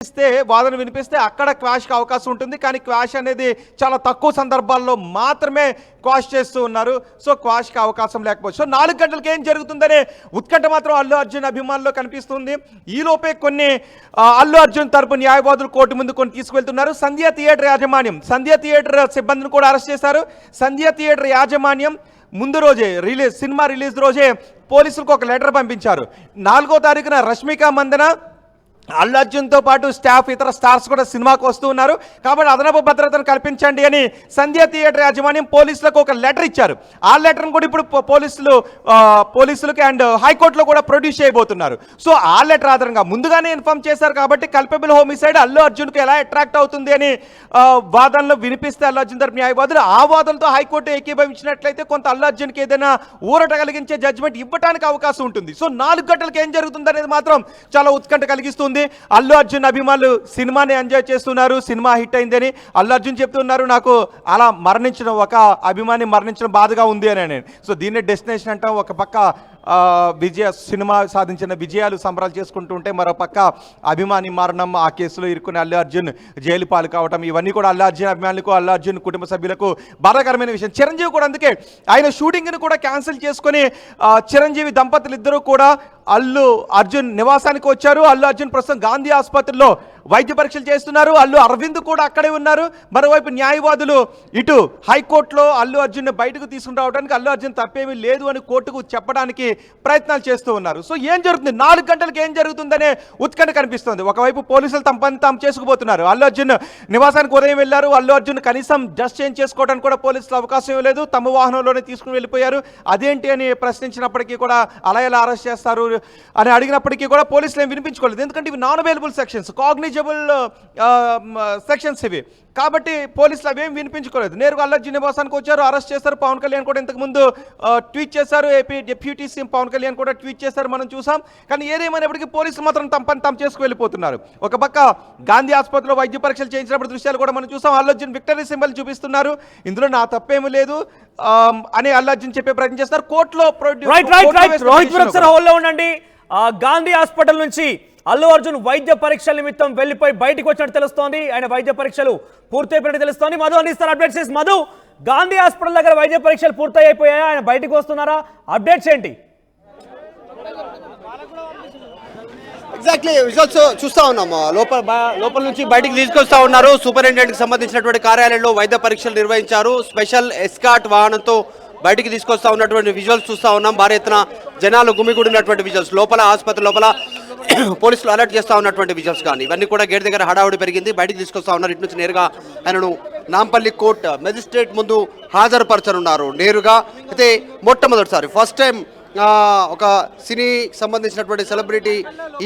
వాదన వినిపిస్తే అక్కడ క్వాష్కి అవకాశం ఉంటుంది. కానీ క్వాష్ అనేది చాలా తక్కువ సందర్భాల్లో మాత్రమే క్వాష్ చేస్తూ ఉన్నారు. సో క్వాష్కి అవకాశం లేకపోవచ్చు. సో 4 గంటలకి ఏం జరుగుతుందనే ఉత్కంఠ మాత్రం అల్లు అర్జున్ అభిమానుల్లో కనిపిస్తుంది. ఈలోపే కొన్ని అల్లు అర్జున్ తరపు న్యాయవాదులు కోర్టు ముందు కొన్ని తీసుకువెళ్తున్నారు. సంధ్య థియేటర్ యాజమాన్యం, సంధ్య థియేటర్ సిబ్బందిని కూడా అరెస్ట్ చేశారు. సంధ్య థియేటర్ యాజమాన్యం ముందు రోజే సినిమా రిలీజ్ రోజే పోలీసులకు ఒక లెటర్ పంపించారు. 4వ తారీఖున రష్మిక మందన, అల్లు అర్జున్తో పాటు స్టాఫ్, ఇతర స్టార్స్ కూడా సినిమాకు వస్తూ ఉన్నారు. కాబట్టి అదనపు భద్రతను కల్పించండి అని సంధ్య థియేటర్ యాజమాన్యం పోలీసులకు ఒక లెటర్ ఇచ్చారు. ఆ లెటర్ను కూడా ఇప్పుడు పోలీసులకి అండ్ హైకోర్టులో కూడా ప్రొడ్యూస్ చేయబోతున్నారు. సో ఆ లెటర్ ఆధారంగా ముందుగానే ఇన్ఫార్మ్ చేశారు కాబట్టి కల్పబుల్ హోమిసైడ్ అల్లు అర్జున్కు ఎలా అట్రాక్ట్ అవుతుంది అని వాదనలు వినిపిస్తే అల్లు అర్జున్ తరపు న్యాయవాదులు ఆ వాదనతో హైకోర్టు ఏకీభవించినట్లయితే కొంత అల్లు అర్జున్కి ఏదైనా ఊరట కలిగించే జడ్జిమెంట్ ఇవ్వడానికి అవకాశం ఉంటుంది. సో 4 గంటలకు ఏం జరుగుతుంది అనేది మాత్రం చాలా ఉత్కంఠ కలిగిస్తుంది. అల్లు అర్జున్ అభిమానులు సినిమాని ఎంజాయ్ చేస్తున్నారు. సినిమా హిట్ అయిందని అల్లు అర్జున్ చెప్తున్నారు, నాకు అలా మరణించడం, ఒక అభిమాని మరణించడం బాధగా ఉంది అని. నేను సో దీన్ని డెస్టినేషన్ అంటాం. ఒక పక్క సినిమా సాధించిన విజయాలు సంబరాలు చేసుకుంటూ ఉంటే మరో పక్క అభిమాని మరణం, ఆ కేసులో ఇరుక్కుని అల్లు అర్జున్ జైలు పాలు కావటం, ఇవన్నీ కూడా అల్లు అర్జున్ అభిమానులకు, అల్లు అర్జున్ కుటుంబ సభ్యులకు బాధాకరమైన విషయం. చిరంజీవి కూడా అందుకే ఆయన షూటింగ్ని కూడా క్యాన్సిల్ చేసుకొని చిరంజీవి దంపతులు ఇద్దరూ కూడా అల్లు అర్జున్ నివాసానికి వచ్చారు. అల్లు అర్జున్ ప్రస్తుతం గాంధీ ఆసుపత్రిలో వైద్య పరీక్షలు చేస్తున్నారు. అల్లు అరవింద్ కూడా అక్కడే ఉన్నారు. మరోవైపు న్యాయవాదులు ఇటు హైకోర్టులో అల్లు అర్జున్ని బయటకు తీసుకుని రావడానికి అల్లు అర్జున్ తప్పేమీ లేదు అని కోర్టుకు చెప్పడానికి ప్రయత్నాలు చేస్తూ ఉన్నారు. సో ఏం జరుగుతుంది, 4 గంటలకు ఏం జరుగుతుందనే ఉత్కంఠ కనిపిస్తుంది. ఒకవైపు పోలీసులు తమ పని తాము చేసుకుపోతున్నారు. అల్లు అర్జున్ నివాసానికి ఉదయం వెళ్ళారు. అల్లు అర్జున్ కనీసం డ్రెస్ చేంజ్ చేసుకోవడానికి కూడా పోలీసులు అవకాశం ఇవ్వలేదు. తమ వాహనంలోనే తీసుకుని వెళ్ళిపోయారు. అదేంటి అని ప్రశ్నించినప్పటికీ కూడా అలా ఎలా అరెస్ట్ చేస్తారు అని అడిగినప్పటికీ కూడా పోలీసులు ఏం వినిపించుకోలేదు. ఎందుకంటే ఇవి non available sections, cognisable sections ఇవి. కాబట్టి పోలీసులు అవేం వినిపించుకోలేదు. నేరుగా అల్లు అర్జున్ నివాసానికి వచ్చారు, అరెస్ట్ చేశారు. పవన్ కళ్యాణ్ కూడా ఇంతకుముందు ట్వీట్ చేశారు. AP deputy CM Pawan Kalyan కూడా ట్వీట్ చేశారు, మనం చూసాం. కానీ ఏదేమైనప్పటికీ పోలీసులు మాత్రం తమ పని తాము చేసుకు వెళ్ళిపోతున్నారు. ఒక పక్క గాంధీ ఆసుపత్రిలో వైద్య పరీక్షలు చేయించినప్పుడు దృశ్యాలు కూడా మనం చూసాం. అల్లు అర్జున్ విక్టరీ సింబల్ చూపిస్తున్నారు. ఇందులో నా తప్పేమీ లేదు అని అల్లు అర్జున్ చెప్పే ప్రయత్నం చేస్తారు. కోర్టులో ఉండండి. గాంధీ హాస్పిటల్ నుంచి అల్లు అర్జున్ వైద్య పరీక్షల నిమిత్తం వెళ్లిపోయి బయటకు వచ్చినట్టు తెలుస్తోంది. ఆయన వైద్య పరీక్షలు పూర్తయిపోయినట్టు తెలుస్తోంది. మధు అందిస్తారు అప్డేట్స్ చేసి. మధు, గాంధీ హాస్పిటల్ దగ్గర వైద్య పరీక్షలు పూర్తయిపోయాయా? ఆయన బయటకు వస్తున్నారా? అప్డేట్స్ ఏంటి? ఎగ్జాక్ట్లీ విజువల్స్ చూస్తూ ఉన్నాం. లోపల నుంచి బయటికి తీసుకొస్తా ఉన్నారు. సూపరింటెండెంట్కి సంబంధించినటువంటి కార్యాలయంలో వైద్య పరీక్షలు నిర్వహించారు. స్పెషల్ ఎస్కాట్ వాహనంతో బయటికి తీసుకొస్తా ఉన్నటువంటి విజువల్స్ చూస్తూ ఉన్నాం. భారీ ఎత్తున జనాలు గుమిగూడినటువంటి విజువల్స్, లోపల ఆసుపత్రి లోపల పోలీసులు అలర్ట్ చేస్తూ ఉన్నటువంటి విజువల్స్ కానీ ఇవన్నీ కూడా గేట్ దగ్గర హడావుడి పెరిగింది. బయటికి తీసుకొస్తా ఉన్నారు. ఇటు నుంచి నేరుగా ఆయనను నాంపల్లి కోర్టు మెజిస్ట్రేట్ ముందు హాజరుపరచనున్నారు నేరుగా. అయితే మొట్టమొదటిసారి ఫస్ట్ టైం ఒక సినీకి సంబంధించినటువంటి సెలబ్రిటీ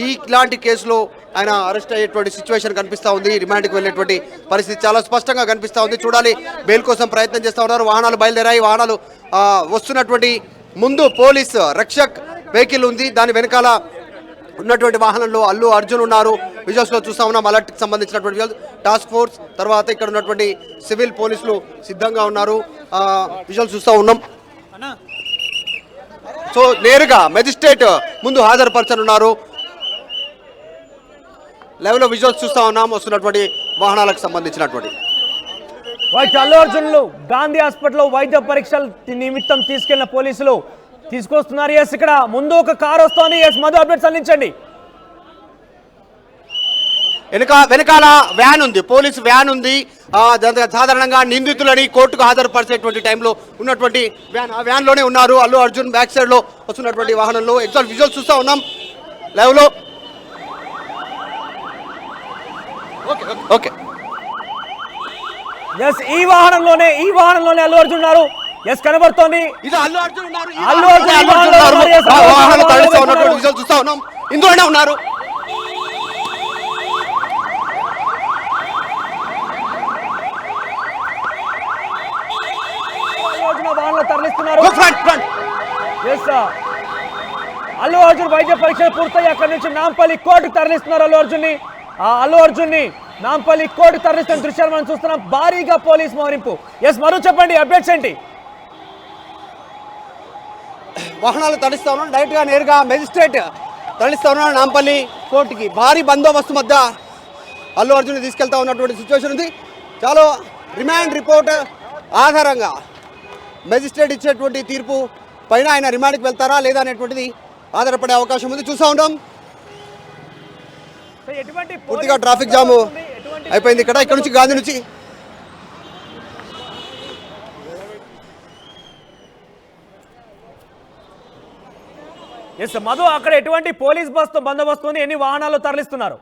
ఇలాంటి కేసులో ఆయన అరెస్ట్ అయ్యేటువంటి సిచ్యువేషన్ కనిపిస్తూ ఉంది. రిమాండ్కి వెళ్ళేటువంటి పరిస్థితి చాలా స్పష్టంగా కనిపిస్తూ ఉంది. చూడాలి, బెయిల్ కోసం ప్రయత్నం చేస్తూ ఉన్నారు. వాహనాలు బయలుదేరాయి. వాహనాలు వస్తున్నటువంటి ముందు పోలీస్ రక్షక్ వెహికల్ ఉంది. దాని వెనకాల ఉన్నటువంటి వాహనంలో అల్లు అర్జున్ ఉన్నారు. విజువల్స్లో చూస్తా ఉన్నాం. అలర్ట్కి సంబంధించినటువంటి విజువల్స్, టాస్క్ ఫోర్స్, తర్వాత ఇక్కడ ఉన్నటువంటి సివిల్ పోలీసులు సిద్ధంగా ఉన్నారు. విజువల్స్ చూస్తూ ఉన్నాం. సో నేరుగా మెజిస్ట్రేట్ ముందు హాజరుపరచనున్నారు. లెవెల్లో విజువల్స్ చూస్తా ఉన్నాం వస్తున్నటువంటి వాహనాలకు సంబంధించినటువంటి. అల్లు అర్జున్లు గాంధీ హాస్పిటల్లో వైద్య పరీక్షల నిమిత్తం తీసుకెళ్లిన పోలీసులు తీసుకొస్తున్నారు. ఎస్, ఇక్కడ ముందు ఒక కారు వస్తోంది. ఎస్ మధు, అప్డేట్స్ అందించండి. వెనకాల వ్యాన్ ఉంది, పోలీసు వ్యాన్ ఉంది. సాధారణంగా నిందితులని కోర్టుకు హాజరుపరిచేటువంటి టైంలో ఉన్నటువంటి వ్యాన్, ఆ వ్యాన్లోనే ఉన్నారు. అల్లు అర్జున్ బ్యాక్ సైడ్లో వస్తున్నటువంటి వాహనంలో ఎగ్జాక్ట్ విజువల్స్ చూస్తూ ఉన్నాం లైవ్లో. ఓకే, ఎస్, ఈ వాహనంలోనే అల్లు అర్జున్ ఉన్నారు. ఎస్, కనబడుతోంది. ఇది అల్లు అర్జున్ ఉన్నారు. చూస్తా ఉన్నాం. ఇందులోనే ఉన్నారు. తరలిస్తున్నారు. అల్లు అర్జున్ వైద్య పరీక్షలు పూర్తయి అక్కడి నుంచి నాంపల్లి కోర్టుకు తరలిస్తున్నారు. అల్లు అర్జున్ని నాంపల్లి కోర్టుకు తరలిస్తున్న దృశ్యాలు మనం చూస్తున్నాం. భారీగా పోలీస్ మోహరింపు. ఎస్ మరో చెప్పండి, అప్డేట్స్ ఏంటి? వాహనాలు తరలిస్తా ఉన్నాం. డైరెక్ట్గా నేరుగా మెజిస్ట్రేట్ తరలిస్తా ఉన్నాం నాంపల్లి కోర్టుకి. భారీ బందోబస్తు మధ్య అల్లు అర్జున్ తీసుకెళ్తా ఉన్నటువంటి సిచ్యువేషన్ ఉంది. చాలా రిమాండ్ రిపోర్ట్ ఆధారంగా మెజిస్ట్రేట్ ఇచ్చేటువంటి తీర్పు పైన ఆయన రిమాండ్కి వెళ్తారా లేదా అనేటువంటిది ఆధారపడే అవకాశం ఉంది. చూస్తూ ఉంటాం. పూర్తిగా ట్రాఫిక్ జామ్ అయిపోయింది ఇక్కడ నుంచి గాంధీ నుంచి ఎస్ మధు, అక్కడ ఎటువంటి పోలీస్ బస్సు బందోబస్తు ఎన్ని వాహనాలు తరలిస్తున్నారు?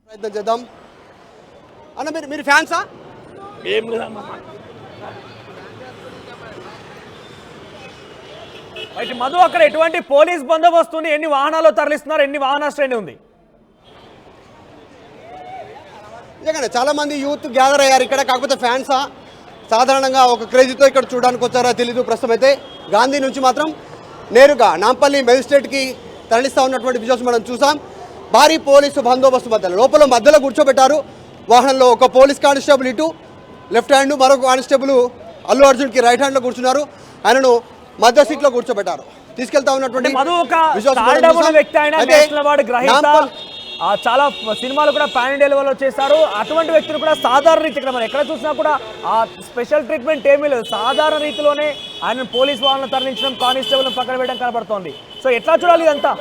ప్రయత్నం చేద్దాం అన్న. మీరు ఫ్యాన్సా? ఏం లేదమ్మా. అయితే మధు, అక్కడ ఎటువంటి పోలీస్ బందోబస్తుని ఎన్ని వాహనాలు తరలిస్తున్నారు? ఎన్ని వాహన శ్రేణి ఉంది? నిజంగానే చాలా మంది యూత్ గ్యాదర్ అయ్యారు ఇక్కడ. కాకపోతే ఫ్యాన్సా సాధారణంగా ఒక క్రేజీతో ఇక్కడ చూడడానికి వచ్చారా తెలీదు. ప్రస్తుతం అయితే గాంధీ నుంచి మాత్రం నేరుగా నాంపల్లి మెజిస్ట్రేట్కి తరలిస్తూ ఉన్నటువంటి విజువల్స్ మనం చూసాం. భారీ పోలీసు బందోబస్తు మధ్యలో కూర్చోబెట్టారు. వాహనంలో ఒక పోలీస్ కానిస్టేబుల్ ఇటు లెఫ్ట్ హ్యాండ్, మరొక కానిస్టేబుల్ అల్లు అర్జున్కి రైట్ హ్యాండ్లో కూర్చున్నారు. ఆయనను మధ్య సీట్లో కూర్చోబెట్టారు. తీసుకెళ్తా ఉన్నటువంటి చాలా సినిమాలు కూడా పాన్ ఇండియా లెవెల్లో చేశారు. అటువంటి వ్యక్తులు కూడా సాధారణ రీతి ఇక్కడ మనం ఎక్కడ చూసినా కూడా ఆ స్పెషల్ ట్రీట్మెంట్ ఏమీ లేదు. సాధారణ రీతిలోనే ఆయన పోలీస్ వాళ్ళని తరలించడం, కానిస్టేబుల్ పక్కన వేయడం కనబడుతోంది. సో ఎట్లా చూడాలి ఇదంతా?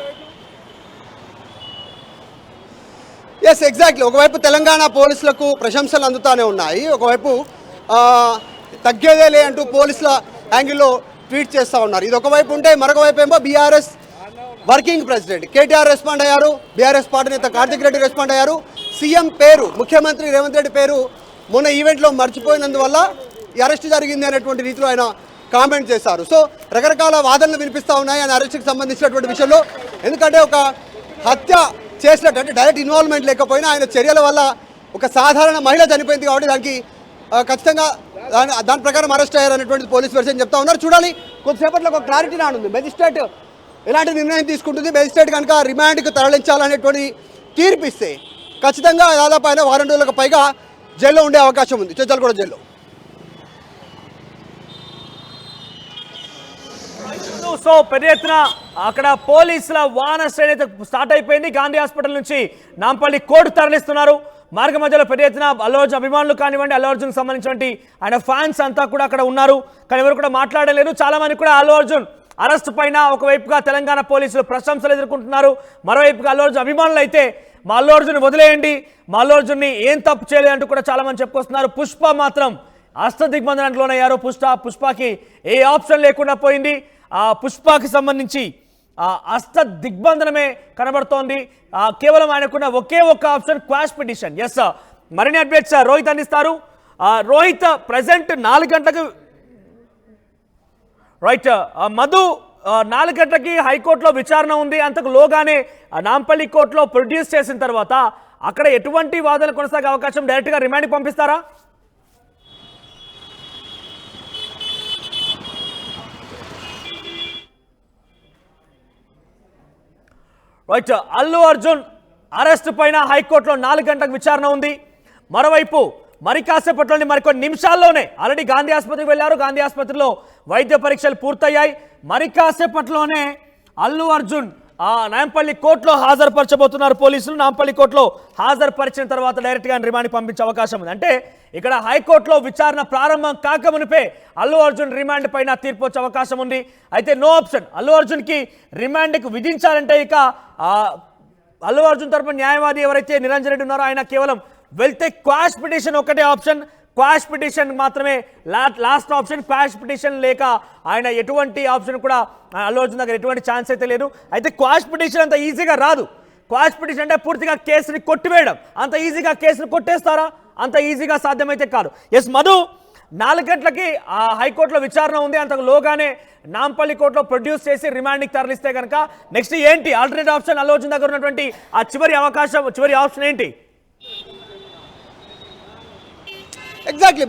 Yes, exactly. ఒకవైపు తెలంగాణ పోలీసులకు ప్రశంసలు అందుతానే ఉన్నాయి, ఒకవైపు తగ్గేదేలే అంటూ పోలీసుల యాంగిల్లో ట్వీట్ చేస్తూ ఉన్నారు. ఇది ఒకవైపు ఉంటే మరొక వైపు ఏమో BRS working president KTR respond అయ్యారు. బీఆర్ఎస్ పార్టీ నేత కార్తిక్ రెడ్డి రెస్పాండ్ అయ్యారు. సీఎం పేరు, ముఖ్యమంత్రి రేవంత్ రెడ్డి పేరు మొన్న ఈవెంట్లో మర్చిపోయినందువల్ల ఈ అరెస్ట్ జరిగింది అనేటువంటి రీతిలో ఆయన కామెంట్ చేశారు. సో రకరకాల వాదనలు వినిపిస్తూ ఉన్నాయి ఆయన అరెస్ట్కి సంబంధించినటువంటి విషయంలో. ఎందుకంటే ఒక హత్య చేసినట్టు అంటే డైరెక్ట్ ఇన్వాల్వ్మెంట్ లేకపోయినా ఆయన చర్యల వల్ల ఒక సాధారణ మహిళ చనిపోయింది కాబట్టి దానికి ఖచ్చితంగా దాని ప్రకారం అరెస్ట్ అయ్యారనేటువంటి పోలీస్ వర్షన్ చెప్తా ఉన్నారు. చూడాలి, కొద్దిసేపట్లో ఒక క్లారిటీ రానుంది. మెజిస్ట్రేట్ ఎలాంటి నిర్ణయం తీసుకుంటుంది, మెజిస్ట్రేట్ కనుక రిమాండ్కి తరలించాలనేటువంటి తీర్పు ఇస్తే ఖచ్చితంగా దాదాపు ఆయన వారం రోజులకు పైగా జైల్లో ఉండే అవకాశం ఉంది, చెంచల్గూడ జైల్లో. సో పెద్ద ఎత్తున అక్కడ పోలీసుల వాహన శ్రేణి స్టార్ట్ అయిపోయింది. గాంధీ హాస్పిటల్ నుంచి నాంపల్లి కోర్టు తరలిస్తున్నారు. మార్గ మధ్యలో పెద్ద ఎత్తున అల్లు అర్జున్ అభిమానులు కానివ్వండి, అల్లు అర్జున్ సంబంధించినటువంటి ఆయన ఫ్యాన్స్ అంతా కూడా అక్కడ ఉన్నారు. కానీ ఎవరు కూడా మాట్లాడలేరు. చాలా మంది కూడా అల్లు అర్జున్ అరెస్ట్ పైన ఒకవైపుగా తెలంగాణ పోలీసులు ప్రశంసలు ఎదుర్కొంటున్నారు, మరోవైపుగా అల్లు అర్జున్ అభిమానులు అయితే మా అల్లు అర్జున్ వదిలేయండి, మా అల్లు అర్జున్ని ఏం తప్పు చేయలేదంటూ కూడా చాలా మంది చెప్పుకొస్తున్నారు. పుష్ప మాత్రం అష్టదిగ్బంధనానికి లోనయ్యారు. పుష్పకి ఏ ఆప్షన్ లేకుండా పోయింది. ఆ పుష్పకి సంబంధించి అష్ట దిగ్బంధనమే కనబడుతోంది. కేవలం ఆయనకున్న ఒకే ఒక్క ఆప్షన్ క్వాష్ పిటిషన్. ఎస్, మరిన్ని అప్డేట్స్ రోహిత్ అందిస్తారు. రోహిత్, ప్రజెంట్ 4 గంటలకు రైట్ మధు 4 గంటలకి హైకోర్టులో విచారణ ఉంది. అంతకు లోగానే నాంపల్లి కోర్టులో ప్రొడ్యూస్ చేసిన తర్వాత అక్కడ ఎటువంటి వాదనలు కొనసాగే అవకాశం? డైరెక్ట్గా రిమాండ్కి పంపిస్తారా? రైట్, అల్లు అర్జున్ అరెస్ట్ పైన హైకోర్టులో 4 గంటలకు విచారణ ఉంది. మరోవైపు మరి కాసేపట్లోని మరికొన్ని నిమిషాల్లోనే ఆల్రెడీ గాంధీ ఆసుపత్రికి వెళ్ళారు. గాంధీ ఆసుపత్రిలో వైద్య పరీక్షలు పూర్తయ్యాయి. మరి కాసేపట్లోనే అల్లు అర్జున్ నాంపల్లి కోర్టులో హాజరుపరచబోతున్నారు పోలీసులు. నాంపల్లి కోర్టులో హాజరుపరిచిన తర్వాత డైరెక్ట్గా రిమాండ్కి పంపించే అవకాశం ఉంది. అంటే ఇక్కడ హైకోర్టులో విచారణ ప్రారంభం కాకమునిపే అల్లు అర్జున్ రిమాండ్ పైన తీర్పు వచ్చే అవకాశం ఉంది. అయితే నో ఆప్షన్. అల్లు అర్జున్కి రిమాండ్కి విధించాలంటే ఇక అల్లు అర్జున్ తరపున న్యాయవాది ఎవరైతే నిరంజన్ రెడ్డి ఉన్నారో ఆయన కేవలం వెళ్తే క్వాష్ పిటిషన్ ఒకటే ఆప్షన్. క్వాష్ పిటిషన్ మాత్రమే లాస్ట్ ఆప్షన్. క్వాష్ పిటిషన్ లేక ఆయన ఎటువంటి ఆప్షన్ కూడా అల్లు అర్జున్ దగ్గర ఎటువంటి ఛాన్స్ అయితే లేదు. అయితే క్వాష్ పిటిషన్ అంత ఈజీగా రాదు. క్వాష్ పిటిషన్ అంటే పూర్తిగా కేసుని కొట్టివేయడం. అంత ఈజీగా కేసును కొట్టేస్తారా? అంత ఈజీగా సాధ్యమైతే కాదు. ఎస్ మధు, 4 గంటలకి హైకోర్టులో విచారణ ఉంది. అంతకు లోగానే నాంపల్లి కోర్టులో ప్రొడ్యూస్ చేసి రిమాండ్కి తరలిస్తే కనుక నెక్స్ట్ ఏంటి ఆల్టర్నేట్ ఆప్షన్? అల్లు అర్జున్ దగ్గర ఉన్నటువంటి ఆ చివరి ఆప్షన్ ఏంటి? ఎగ్జాక్ట్లీ,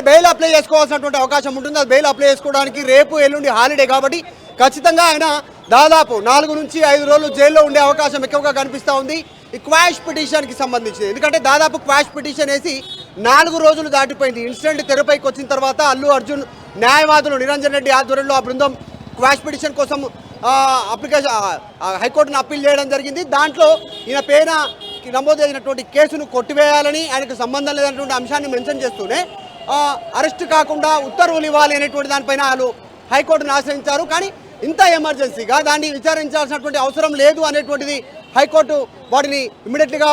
బెయిల్ అప్లై చేసుకోవాల్సినటువంటి అవకాశం ఉంటుంది. అది బెయిల్ అప్లై చేసుకోవడానికి రేపు ఎల్లుండి హాలిడే కాబట్టి ఖచ్చితంగా ఆయన దాదాపు 4 నుంచి 5 రోజులు జైల్లో ఉండే అవకాశం ఎక్కువగా కనిపిస్తూ ఉంది ఈ క్వాష్ పిటిషన్కి సంబంధించి. ఎందుకంటే దాదాపు క్వాష్ పిటిషన్ వేసి 4 రోజులు దాటిపోయింది. ఇన్సిడెంట్ తెరపైకి వచ్చిన తర్వాత అల్లు అర్జున్ న్యాయవాదులు నిరంజన్ రెడ్డి ఆధ్వర్యంలో ఆ బృందం క్వాష్ పిటిషన్ కోసం అప్లికేషన్ హైకోర్టును అప్పీల్ చేయడం జరిగింది. దాంట్లో ఈయన పైన నమోదైనటువంటి కేసును కొట్టివేయాలని, ఆయనకు సంబంధం లేనటువంటి అంశాన్ని మెన్షన్ చేస్తూనే అరెస్ట్ కాకుండా ఉత్తర్వులు ఇవ్వాలి అనేటువంటి దానిపైన వాళ్ళు హైకోర్టును ఆశ్రయించారు. కానీ ఇంత ఎమర్జెన్సీగా దాన్ని విచారించాల్సినటువంటి అవసరం లేదు అనేటువంటిది హైకోర్టు వాటిని ఇమ్మీడియట్గా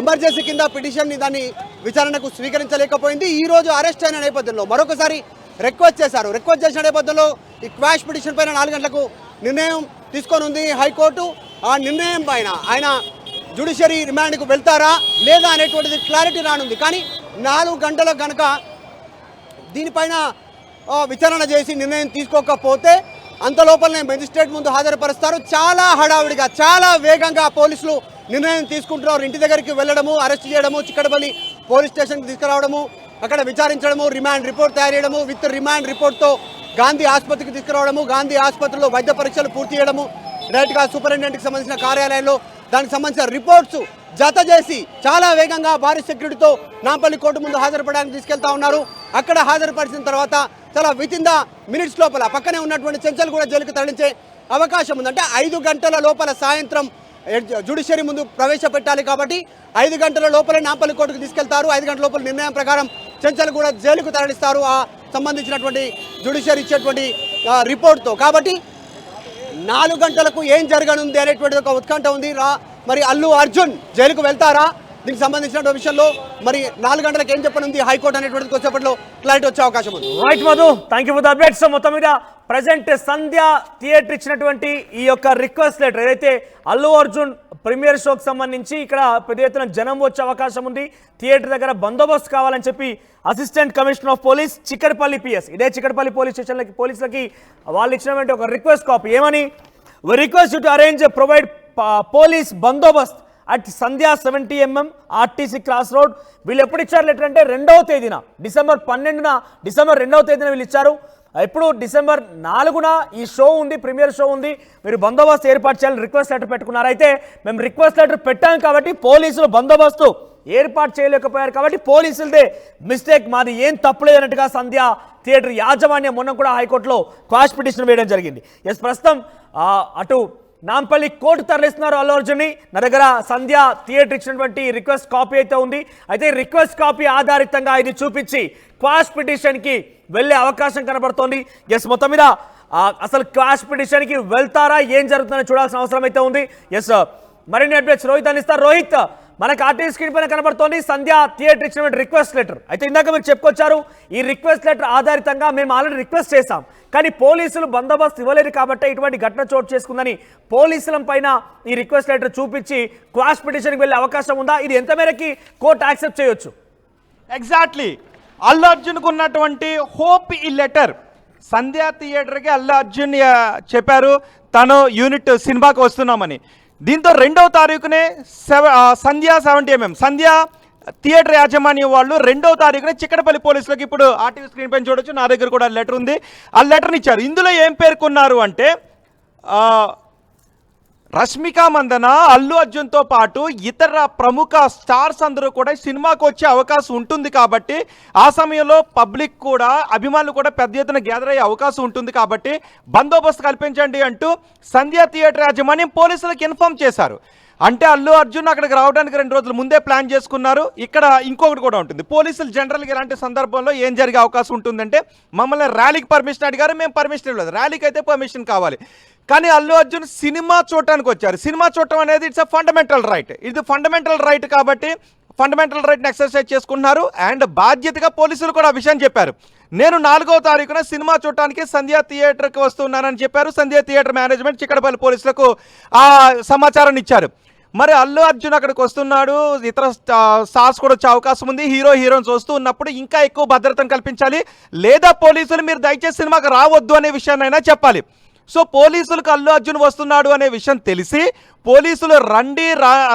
ఎమర్జెన్సీ కింద పిటిషన్ని దాన్ని విచారణకు స్వీకరించలేకపోయింది. ఈ రోజు అరెస్ట్ అయిన నేపథ్యంలో మరొకసారి రిక్వెస్ట్ చేశారు. రిక్వెస్ట్ చేసిన నేపథ్యంలో ఈ క్వాష్ పిటిషన్ పైన 4 గంటలకు నిర్ణయం తీసుకొని ఉంది హైకోర్టు. ఆ నిర్ణయం పైన ఆయన జ్యుడిషియరీ రిమాండ్కు వెళ్తారా లేదా అనేటువంటిది క్లారిటీ రానుంది. కానీ 4 గంటలకు కనుక దీనిపైన విచారణ చేసి నిర్ణయం తీసుకోకపోతే అంత లోపలనే మెజిస్ట్రేట్ ముందు హాజరుపరుస్తారు. చాలా హడావుడిగా చాలా వేగంగా పోలీసులు నిర్ణయం తీసుకుంటున్నారు. ఇంటి దగ్గరికి వెళ్ళడము, అరెస్ట్ చేయడము, చిక్కడపల్లి పోలీస్ స్టేషన్కి తీసుకురావడము, అక్కడ విచారించడము, రిమాండ్ రిపోర్ట్ తయారు చేయడము, విత్ రిమాండ్ రిపోర్ట్తో గాంధీ ఆసుపత్రికి తీసుకురావడము, గాంధీ ఆసుపత్రిలో వైద్య పరీక్షలు పూర్తి చేయడము, డైరెక్ట్గా సూపరింటెండెంట్కి సంబంధించిన కార్యాలయంలో దానికి సంబంధించిన రిపోర్ట్స్ జత చేసి చాలా వేగంగా భారీ సెక్యూరిటీతో నాంపల్లి కోర్టు ముందు హాజరుపడడానికి తీసుకెళ్తా ఉన్నారు. అక్కడ హాజరుపరిచిన తర్వాత చాలా విత్ ఇన్ ద మినిట్స్ లోపల పక్కనే ఉన్నటువంటి చెంచల్ కూడా జైలుకు తరలించే అవకాశం ఉంది. అంటే 5 గంటల లోపల సాయంత్రం జ్యుడిషియరీ ముందు ప్రవేశపెట్టాలి కాబట్టి 5 గంటల లోపలే నాంపల్లి కోర్టుకు తీసుకెళ్తారు. 5 గంటల లోపల నిర్ణయం ప్రకారం చెంచల్ కూడా జైలుకు తరలిస్తారు ఆ సంబంధించినటువంటి జ్యుడిషియరీ ఇచ్చేటువంటి రిపోర్ట్తో. కాబట్టి 4 గంటలకు ఏం జరగనుంది అనేటువంటి ఒక ఉత్కంఠ ఉంది. మరి అల్లు అర్జున్ జైలుకు వెళ్తారా, దీనికి సంబంధించిన విషయంలో మరి 4 గంటలకు ఏం చెప్పనుంది హైకోర్టు అనేటువంటి కొంచెంసేపట్లో క్లారిటీ వచ్చే అవకాశం ఉంది. Right Madhu, thank you for the updates. మొత్తం మీద ప్రజెంట్ సంధ్య థియేటర్ ఇచ్చినటువంటి ఈ యొక్క రిక్వెస్ట్ లెటర్ ఏదైతే అల్లు అర్జున్ ప్రీమియర్ షోకి సంబంధించి ఇక్కడ పెద్ద ఎత్తున జనం వచ్చే అవకాశం ఉంది, థియేటర్ దగ్గర బందోబస్తు కావాలని చెప్పి assistant commissioner of police Chikkadpally PS ఇదే చిక్కడపల్లి పోలీస్ స్టేషన్లకి పోలీసులకి వాళ్ళు ఇచ్చినటువంటి ఒక రిక్వెస్ట్ కాపీ ఏమని, request to arrange provide police Bandobast at Sandhya 70 mm RTC cross road. వీళ్ళు ఎప్పుడు ఇచ్చారు లెటర్ అంటే 2వ తేదీన డిసెంబర్ 2వ తేదీన వీళ్ళు ఇచ్చారు. ఇప్పుడు డిసెంబర్ 4న ఈ షో ఉంది, ప్రీమియర్ షో ఉంది, మీరు బందోబస్తు ఏర్పాటు చేయాలని రిక్వెస్ట్ లెటర్ పెట్టుకున్నారు. అయితే మేము రిక్వెస్ట్ లెటర్ పెట్టాం కాబట్టి పోలీసులు బందోబస్తు ఏర్పాటు చేయలేకపోయారు కాబట్టి పోలీసులదే మిస్టేక్, మాది ఏం తప్పులేదన్నట్టుగా సంధ్యా థియేటర్ యాజమాన్యం మొన్న కూడా హైకోర్టులో క్వాష్ పిటిషన్ వేయడం జరిగింది. ప్రస్తుతం అటు నాంపల్లి కోర్టు తరలిస్తున్నారు అల్లు అర్జున్ని. నా దగ్గర సంధ్య థియేటర్ ఇచ్చినటువంటి రిక్వెస్ట్ కాపీ అయితే ఉంది. అయితే రిక్వెస్ట్ కాపీ ఆధారితంగా ఇది చూపించి క్వాష్ పిటిషన్కి వెళ్ళే అవకాశం కనబడుతోంది. మొత్తం మీద అసలు క్వాష్ పిటిషన్కి వెళ్తారా, ఏం జరుగుతుందని చూడాల్సిన అవసరం అయితే ఉంది. మరిన్ని అప్డేట్స్ రోహిత్ అందిస్తారు. రోహిత్, మనకు ఆర్టీవీ స్క్రీన్ పైన కనబడుతోంది సంధ్య థియేటర్ ఇచ్చినటువంటి రిక్వెస్ట్ లెటర్. అయితే ఇందాక మీరు చెప్పుకొచ్చారు ఈ రిక్వెస్ట్ లెటర్ ఆధారితంగా మేము ఆల్రెడీ రిక్వెస్ట్ చేశాం, కానీ పోలీసులు బందోబస్తు ఇవ్వలేదు కాబట్టి ఇటువంటి ఘటన చోటు చేసుకుందని పోలీసుల పైన ఈ రిక్వెస్ట్ లెటర్ చూపించి క్వాష్ పిటిషన్కి వెళ్ళే అవకాశం ఉందా? ఇది ఎంత మేరకి కోర్టు యాక్సెప్ట్ చేయొచ్చు? ఎగ్జాక్ట్లీ అల్లు అర్జున్కు ఉన్నటువంటి హోప్ ఈ లెటర్. సంధ్యా థియేటర్కి అల్లు అర్జున్ చెప్పారు తను యూనిట్ సినిమాకి వస్తున్నామని. దీంతో 2వ తారీఖునే సంధ్యా 70 mm సంధ్యా థియేటర్ యాజమాన్యం వాళ్ళు 2వ తారీఖున చిక్కడపల్లి పోలీసులకు ఇప్పుడు ఆర్టీవీ స్క్రీన్ పైన చూడొచ్చు, నా దగ్గర కూడా లెటర్ ఉంది, ఆ లెటర్ని ఇచ్చారు. ఇందులో ఏం పేర్కొన్నారు అంటే రష్మిక మందన, అల్లు అర్జున్తో పాటు ఇతర ప్రముఖ స్టార్స్ అందరూ కూడా సినిమాకు వచ్చే అవకాశం ఉంటుంది కాబట్టి ఆ సమయంలో పబ్లిక్ కూడా అభిమానులు కూడా పెద్ద ఎత్తున గ్యాదర్ అయ్యే అవకాశం ఉంటుంది కాబట్టి బందోబస్తు కల్పించండి అంటూ సంధ్యా థియేటర్ యాజమాన్యం పోలీసులకు ఇన్ఫార్మ్ చేశారు. అంటే అల్లు అర్జున్ అక్కడికి రావడానికి 2 రోజుల ముందే ప్లాన్ చేసుకున్నారు. ఇక్కడ ఇంకొకటి కూడా ఉంటుంది, పోలీసులు జనరల్గా ఇలాంటి సందర్భంలో ఏం జరిగే అవకాశం ఉంటుందంటే మమ్మల్ని ర్యాలీకి పర్మిషన్ అడిగారు, మేము పర్మిషన్ ఇవ్వలేదు, ర్యాలీకి అయితే పర్మిషన్ కావాలి. కానీ అల్లు అర్జున్ సినిమా చూడటానికి వచ్చారు. సినిమా చూడటం అనేది ఇట్స్ అ ఫండమెంటల్ రైట్, ఇది ఫండమెంటల్ రైట్ కాబట్టి ఫండమెంటల్ రైట్ని ఎక్సర్సైజ్ చేసుకుంటున్నారు. అండ్ బాధ్యతగా పోలీసులు కూడా ఆ విషయం చెప్పారు. నేను 4వ తారీఖున సినిమా చూడటానికి సంధ్యా థియేటర్కి వస్తున్నానని చెప్పారు. సంధ్యా థియేటర్ మేనేజ్మెంట్ చిక్కడపల్లి పోలీసులకు ఆ సమాచారాన్ని ఇచ్చారు. మరి అల్లు అర్జున్ అక్కడికి వస్తున్నాడు, ఇతర స్టార్స్ కూడా వచ్చే అవకాశం ఉంది, హీరోయిన్స్ వస్తూ ఉన్నప్పుడు ఇంకా ఎక్కువ భద్రతను కల్పించాలి, లేదా పోలీసులు మీరు దయచేసి సినిమాకి రావద్దు అనే విషయాన్నైనా చెప్పాలి. సో పోలీసులకు అల్లు అర్జున్ వస్తున్నాడు అనే విషయం తెలిసి పోలీసులు రండి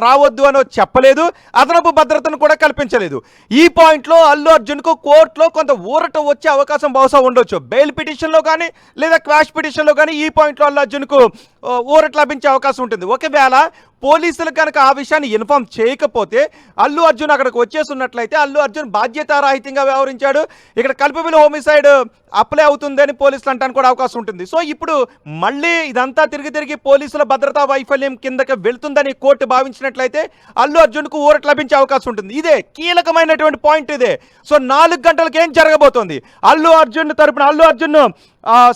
రావద్దు అని చెప్పలేదు, అదనపు భద్రతను కూడా కల్పించలేదు. ఈ పాయింట్లో అల్లు అర్జున్కు కోర్టులో కొంత ఊరట వచ్చే అవకాశం బహుశా ఉండొచ్చు. బెయిల్ పిటిషన్లో కానీ లేదా క్వాష్ పిటిషన్లో కానీ ఈ పాయింట్లో అల్లు అర్జున్కు ఊరట లభించే అవకాశం ఉంటుంది. ఒకవేళ పోలీసులు కనుక ఆ విషయాన్ని ఇన్ఫార్మ్ చేయకపోతే అల్లు అర్జున్ అక్కడికి వచ్చేస్తున్నట్లయితే అల్లు అర్జున్ బాధ్యతారాహిత్యంగా వ్యవహరించాడు, ఇక్కడ కల్పబుల్ హోమిసైడ్ అప్లై అవుతుందని పోలీసులు అంటానికి కూడా అవకాశం ఉంటుంది. సో ఇప్పుడు మళ్ళీ ఇదంతా తిరిగి పోలీసుల భద్రతా వైఫల్యం కింద కిందకి వెళ్తుందని కోర్టు భావించినట్లయితే అల్లు అర్జున్కు ఊరట లభించే అవకాశం ఉంటుంది. ఇదే కీలకమైనటువంటి పాయింట్ ఇదే. సో 4 గంటలకు ఏం జరగబోతోంది? అల్లు అర్జున్ తరపున అల్లు అర్జున్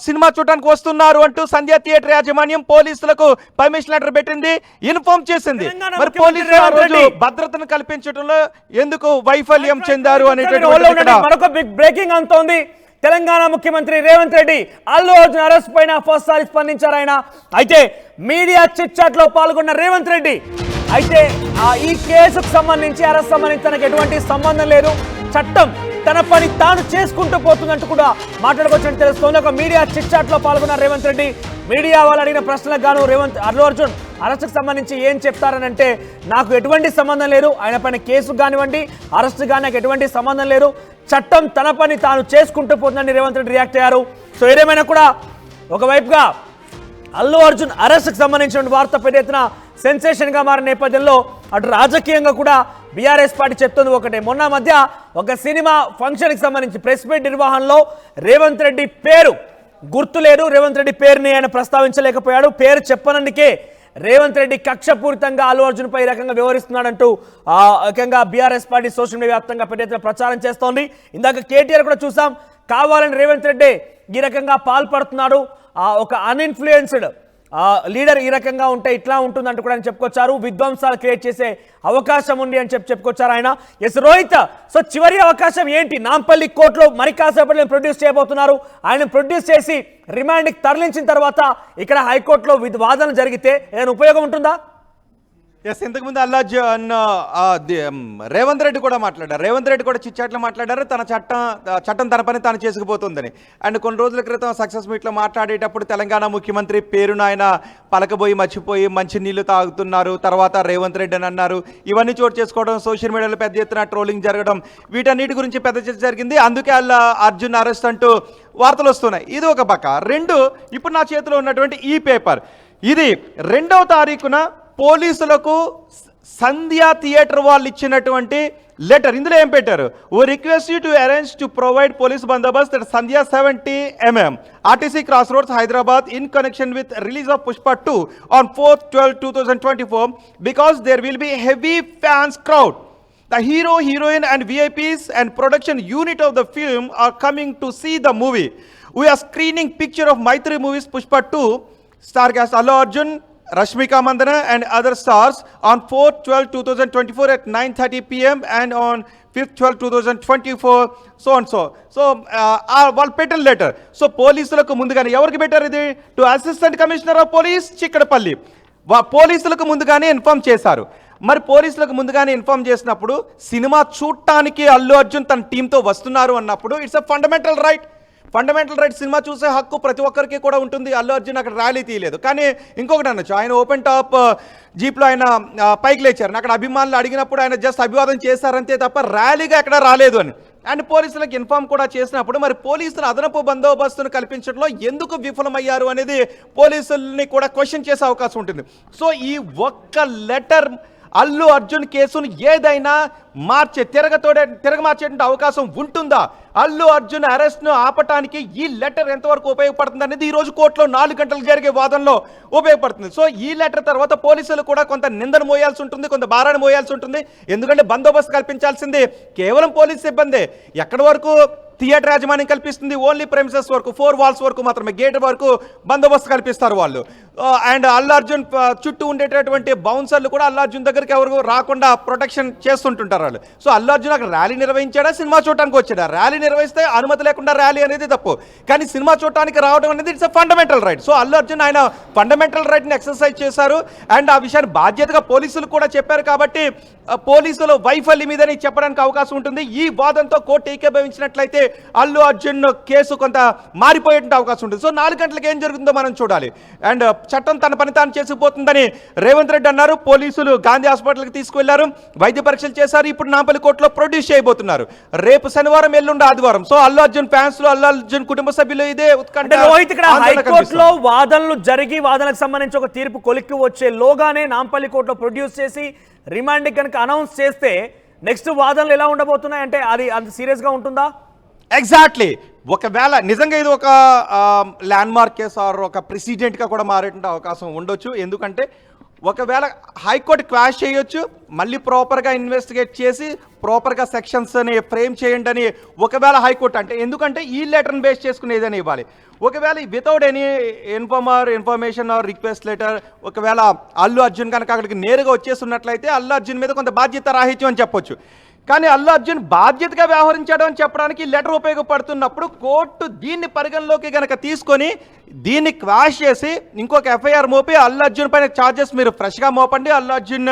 సినిమా చూడడానికి వస్తున్నారు అంటూ సంధ్య థియేటర్ యాజమాన్యం పోలీసులకు పర్మిషన్ లెటర్ పెట్టింది, ఇన్ఫార్మ్ చేసింది. మరి పోలీసులు ఆ రోజు భద్రతను కల్పించడంలో ఎందుకు వైఫల్యం చెందారు అనేటువంటి మరొక బిగ్ బ్రేకింగ్ అంతోంది. తెలంగాణ ముఖ్యమంత్రి రేవంత్ రెడ్డి అల్లు అర్జున్ అరెస్ట్ పైన ఫస్ట్ సారి స్పందించారు ఆయన. అయితే మీడియా చిట్ చాట్ లో పాల్గొన్న రేవంత్ రెడ్డి అయితే ఈ కేసుకు సంబంధించి అరెస్ట్ సంబంధించి తనకు ఎటువంటి సంబంధం లేదు, చట్టం తన పని తాను చేసుకుంటూ పోతుందంటూ కూడా మాట్లాడుకోవచ్చని తెలుస్తోంది. ఒక మీడియా చిట్ చాట్ లో పాల్గొన్న రేవంత్ రెడ్డి మీడియా వాళ్ళు అడిగిన ప్రశ్నలకు గాను అల్లు అర్జున్ అరెస్టుకు సంబంధించి ఏం చెప్తారని అంటే, నాకు ఎటువంటి సంబంధం లేదు, ఆయన పైన కేసు కానివ్వండి అరెస్ట్ కానీ నాకు ఎటువంటి సంబంధం లేదు, చట్టం తన పని తాను చేసుకుంటూ పోతుందని రేవంత్ రెడ్డి రియాక్ట్ అయ్యారు. సో ఏదేమైనా కూడా ఒకవైపుగా అల్లు అర్జున్ అరెస్ట్కి సంబంధించిన వార్త పెద్ద ఎత్తున సెన్సేషన్గా మారిన నేపథ్యంలో అటు రాజకీయంగా కూడా బీఆర్ఎస్ పార్టీ చెప్తుంది ఒకటే. మొన్న మధ్య ఒక సినిమా ఫంక్షన్కి సంబంధించి ప్రెస్ మీట్ నిర్వహణలో రేవంత్ రెడ్డి పేరు గుర్తులేదు, రేవంత్ రెడ్డి పేరుని ఆయన ప్రస్తావించలేకపోయాడు. పేరు చెప్పనందుకే రేవంత్ రెడ్డి కక్షపూరితంగా అల్లు అర్జున్ పై ఈ రకంగా వ్యవహరిస్తున్నాడంటూ ఏకంగా బీఆర్ఎస్ పార్టీ సోషల్ మీడియా వ్యాప్తంగా పెద్ద ఎత్తున ప్రచారం చేస్తోంది. ఇందాక కేటీఆర్ కూడా చూసాం, కావాలని రేవంత్ రెడ్డి ఈ రకంగా పాల్పడుతున్నాడు, ఒక అన్ఇన్ఫ్లుయెన్స్డ్ లీడర్ ఈ రకంగా ఉంటే ఇట్లా ఉంటుందంటూ కూడా ఆయన చెప్పుకొచ్చారు. విధ్వంసాలు క్రియేట్ చేసే అవకాశం ఉంది అని చెప్పుకొచ్చారు ఆయన. ఎస్ రోహిత్, సో చివరి అవకాశం ఏంటి? నాంపల్లి కోర్టులో మరి కాసేపట్లో ప్రొడ్యూస్ చేయబోతున్నారు. ఆయన ప్రొడ్యూస్ చేసి రిమాండ్కి తరలించిన తర్వాత ఇక్కడ హైకోర్టులో వాదన జరిగితే ఏదైనా ఉపయోగం ఉంటుందా? ఎస్, ఇంతకుముందు అల్లు అర్జున్ రేవంత్ రెడ్డి కూడా మాట్లాడారు. రేవంత్ రెడ్డి కూడా చిట్చాట్లో మాట్లాడారు, తన చట్టం తన పని తాను చేసుకుపోతుందని. అండ్ కొన్ని రోజుల క్రితం సక్సెస్ మీట్లో మాట్లాడేటప్పుడు తెలంగాణ ముఖ్యమంత్రి పేరును ఆయన పలకబోయి మర్చిపోయి మంచి నీళ్లు తాగుతున్నారు, తర్వాత రేవంత్ రెడ్డి అని అన్నారు. ఇవన్నీ చోటు చేసుకోవడం, సోషల్ మీడియాలో పెద్ద ఎత్తున ట్రోలింగ్ జరగడం, వీటన్నిటి గురించి పెద్ద చర్చ జరిగింది. అందుకే అల్లు అర్జున్ అరెస్ట్ అంటూ వార్తలు వస్తున్నాయి. ఇది ఒక పక్క. రెండు, ఇప్పుడు నా చేతిలో ఉన్నటువంటి ఈ పేపర్, ఇది 2వ తారీఖున పోలీసులకు సంధ్య థియేటర్ వాళ్ళు ఇచ్చినటువంటి లెటర్. ఇందులో ఏం పెట్టారు? ఓ request you to arrange to provide police Bandobast at Sandhya 70 mm RTC cross roads Hyderabad in connection with release of Pushpa 2 on 4/12/2024 because there will be heavy fans crowd. The hero, heroine and VIPs and production unit of the film are coming to see the movie. We are screening picture of Maitri movies Pushpa 2 star cast Allu Arjun, Rashmika Mandana and other stars on 4/12/2024 at 9:30 p.m. and on 5/12/2024 so and so. So వాళ్ళు పెట్టిన letter. So పోలీసులకు ముందుగానే ఎవరికి పెట్టారు ఇది? To assistant commissioner of police Chikkadpally. పోలీసులకు ముందుగానే inform చేశారు. మరి పోలీసులకు ముందుగానే ఇన్ఫార్మ్ చేసినప్పుడు సినిమా చూడటానికి అల్లు అర్జున్ తన టీంతో వస్తున్నారు అన్నప్పుడు it's a fundamental right. Cinema చూసే హక్కు ప్రతి ఒక్కరికి కూడా ఉంటుంది. అల్లు అర్జున్ అక్కడ ర్యాలీ తీయలేదు. కానీ ఇంకొకటి అనొచ్చు, ఆయన ఓపెన్ టాప్ జీప్లో ఆయన పైకి లేచారు. అక్కడ అభిమానులు అడిగినప్పుడు ఆయన జస్ట్ అభివాదం చేశారంతే తప్ప ర్యాలీగా ఎక్కడ రాలేదు అని. అండ్ పోలీసులకు ఇన్ఫార్మ్ కూడా చేసినప్పుడు మరి పోలీసులు అదనపు బందోబస్తును కల్పించడంలో ఎందుకు విఫలమయ్యారు అనేది పోలీసుల్ని కూడా క్వశ్చన్ చేసే అవకాశం ఉంటుంది. సో ఈ ఒక్క లెటర్ అల్లు అర్జున్ కేసును ఏదైనా తిరగమార్చేటువంటి అవకాశం ఉంటుందా? అల్లు అర్జున్ అరెస్ట్ను ఆపటానికి ఈ లెటర్ ఎంతవరకు ఉపయోగపడుతుంది అనేది ఈరోజు కోర్టులో 4 గంటలు జరిగే వాదనలో ఉపయోగపడుతుంది. సో ఈ లెటర్ తర్వాత పోలీసులు కూడా కొంత నిందను మోయాల్సి ఉంటుంది, కొంత భారాన్ని మోయాల్సి ఉంటుంది. ఎందుకంటే బందోబస్తు కల్పించాల్సింది కేవలం పోలీస్ సిబ్బంది. ఎక్కడి వరకు థియేటర్ యాజమాన్యం కల్పిస్తుంది? ఓన్లీ ప్రెమిసెస్ వరకు, 4 walls వరకు మాత్రమే, గేట్ వరకు బందోబస్తు కల్పిస్తారు వాళ్ళు. అండ్ అల్లు అర్జున్ చుట్టూ ఉండేటటువంటి బౌన్సర్లు కూడా అల్లు అర్జున్ దగ్గరికి ఎవరు రాకుండా ప్రొటెక్షన్ చేస్తుంటుంటారు వాళ్ళు. సో అల్లు అర్జున్ అక్కడ ర్యాలీ నిర్వహించాడా, సినిమా చూడటానికి వచ్చాడా? ర్యాలీ నిర్వహిస్తే అనుమతి లేకుండా ర్యాలీ అనేది తప్పు, కానీ సినిమా చూడటానికి రావడం అనేది it's a fundamental right. So Allu Arjun ఆయన ఫండమెంటల్ రైట్ని ఎక్సర్సైజ్ చేశారు. అండ్ ఆ విషయాన్ని బాధ్యతగా పోలీసులు కూడా చెప్పారు. కాబట్టి పోలీసులు వైఫల్యం మీదని చెప్పడానికి అవకాశం ఉంటుంది. ఈ వాదంతో కోర్టు ఏకీభవించినట్లయితే అల్లు అర్జున్ కేసు కొంత మారిపోయే అవకాశం ఉంటుంది. సో 4 గంటలకు ఏం జరుగుతుందో మనం చూడాలి. అండ్ చట్టం తన పని తాను చేసుకుపోతుందని రేవంత్ రెడ్డి అన్నారు. పోలీసులు గాంధీ హాస్పిటల్కి తీసుకువెళ్లారు, వైద్య పరీక్షలు చేశారు. ఇప్పుడు నాంపల్లి కోర్టులో ప్రొడ్యూస్ చేయబోతున్నారు. రేపు శనివారం, ఎల్లుండి ఆదివారం. సో అల్లు అర్జున్ ఫ్యాన్స్ లో, అల్లు అర్జున్ కుటుంబ సభ్యులు ఇదే ఉత్కంఠ. రోహిత్, ఇక్కడ హైకోర్టులో వాదనలు జరిగి వాదనకు సంబంధించి ఒక తీర్పు కొలిక్కి వచ్చే లోగానే నాంపల్లి కోర్టులో ప్రొడ్యూస్ చేసి రిమాండ్ కనుక అనౌన్స్ చేస్తే నెక్స్ట్ వాదనలు ఎలా ఉండబోతున్నాయి అంటే అది అంత సీరియస్ గా ఉంటుందా? ఎగ్జాక్ట్లీ. ఒకవేళ నిజంగా ఇది ఒక ల్యాండ్ మార్క్ కేసు ఆర్ ఒక ప్రెసిడెంట్గా కూడా మారేటువంటి అవకాశం ఉండొచ్చు. ఎందుకంటే ఒకవేళ హైకోర్టు క్వాష్ చేయొచ్చు, మళ్ళీ ప్రాపర్గా ఇన్వెస్టిగేట్ చేసి ప్రాపర్గా సెక్షన్స్ని ఫ్రేమ్ చేయండి అని ఒకవేళ హైకోర్టు అంటే, ఎందుకంటే ఈ లెటర్ని బేస్ చేసుకుని ఏదైనా ఇవ్వాలి. ఒకవేళ without any information are request letter ఒకవేళ అల్లు అర్జున్ కనుక అక్కడికి నేరుగా వచ్చేస్తున్నట్లయితే అల్లు అర్జున్ మీద కొంత బాధ్యత రాహిత్యం అని చెప్పొచ్చు. కానీ అల్లు అర్జున్ బాధ్యతగా వ్యవహరించడం అని చెప్పడానికి లెటర్ ఉపయోగపడుతున్నప్పుడు కోర్టు దీన్ని పరిగణలోకి కనుక తీసుకొని దీన్ని క్వాష్ చేసి ఇంకొక ఎఫ్ఐఆర్ మోపి అల్లు అర్జున్ పైన ఛార్జెస్ మీరు ఫ్రెష్గా మోపండి, అల్లు అర్జున్